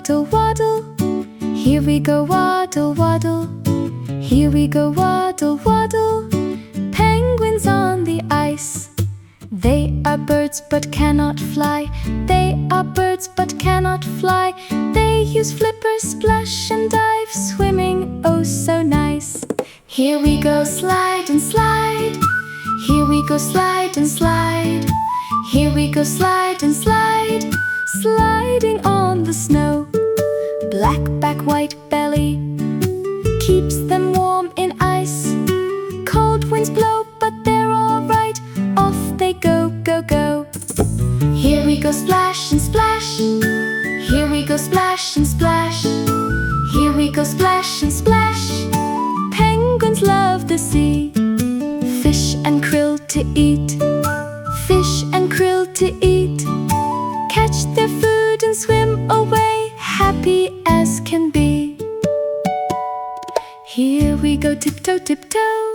waddle, waddle. Here we go, waddle, waddle. Here we go, waddle, waddle. Penguins on the ice. They are birds but cannot fly. They are birds but cannot fly. They use flippers, splash and dive, swimming oh so nice. Here we go, slide and slide. Here we go, slide and slide. Here we go, slide and slide. Sliding on the snow. Black back, white belly keeps them warm in ice. Cold winds blow, but they're alright. Off they go, go, go. Here we go, splash and splash. Here we go, splash and splash. Here we go, splash and splash. Penguins love the sea. Fish and krill to eat. Fish and krill to eat. Catch their food and swim away, happy as can be. Here we go, tiptoe, tiptoe.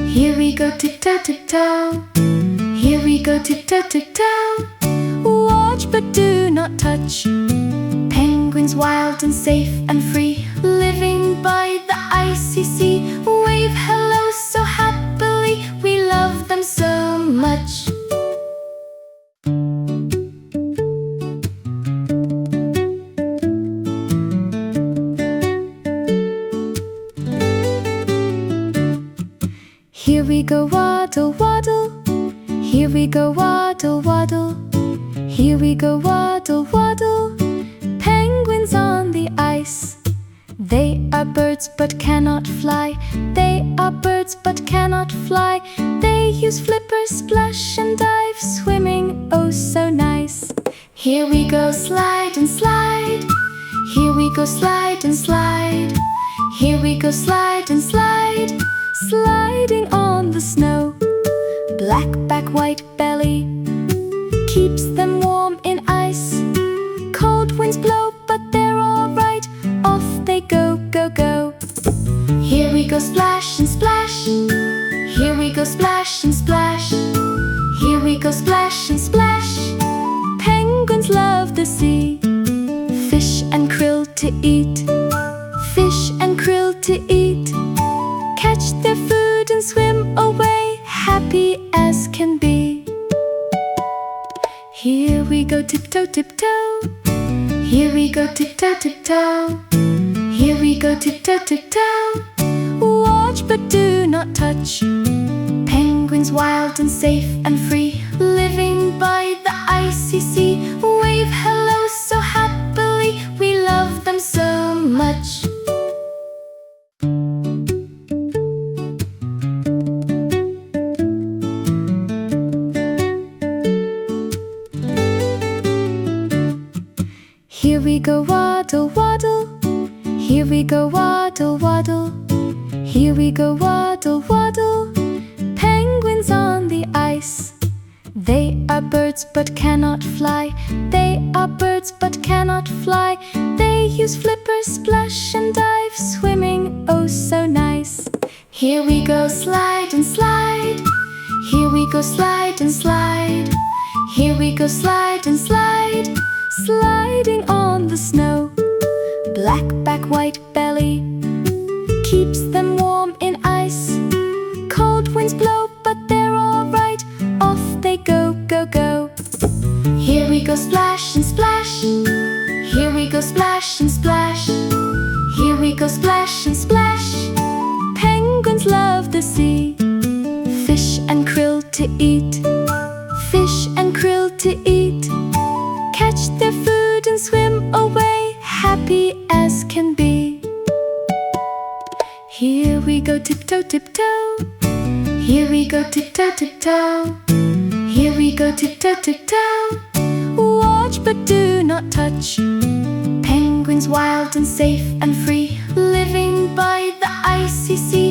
Here we go, tiptoe, tiptoe. Here we go, tiptoe, tiptoe. Watch but do not touch. Penguins wild and safe and free, living by the icy sea. Wave hello so happily, we love them so much. Here we go, waddle, waddle. Here we go, waddle, waddle. Here we go, waddle, waddle. Penguins on the ice. They are birds but cannot fly. They are birds but cannot fly. They use flippers, splash and dive, swimming oh so nice. Here we go, slide and slide. Here we go, slide and slide. Here we go, slide and slide. Sliding on the snow. Black back, white belly keeps them warm in ice. Cold winds blow, but they're alright. Off they go, go, go. Here we go, splash and splash. Here we go, splash and splash. Here we go, splash and splash. Penguins love the sea. Fish and krill to eat. Fish and krill to eat. Catch their food and swim away, happy as can be. Here we go, tiptoe, tiptoe. Here we go, tiptoe, tiptoe. Here we go, tiptoe, tiptoe. Watch but do not touch. Penguins wild and safe and free, living by the icy sea. Wave hello so happily, we love them so much. Here we go, waddle, waddle. Here we go, waddle, waddle. Here we go, waddle, waddle. Penguins on the ice. They are birds but cannot fly. They are birds but cannot fly. They use flippers, splash and dive, swimming oh so nice. Here we go, slide and slide. Here we go, slide and slide. Here we go, slide and slide. Sliding on the snow. Black back, white belly keeps them warm in ice. Cold winds blow, but they're alright. Off they go, go, go. Here we go, splash and splash. Here we go, splash and splash. Here we go, splash and splash. Penguins love the sea. Fish and krill to eat. Fish and krill to eat. Catch their food and swim away, happy as can be. Here we go, tiptoe, tiptoe. Here we go, tiptoe, tiptoe. Here we go, tiptoe, tiptoe. Watch but do not touch. Penguins wild and safe and free, living by the icy sea.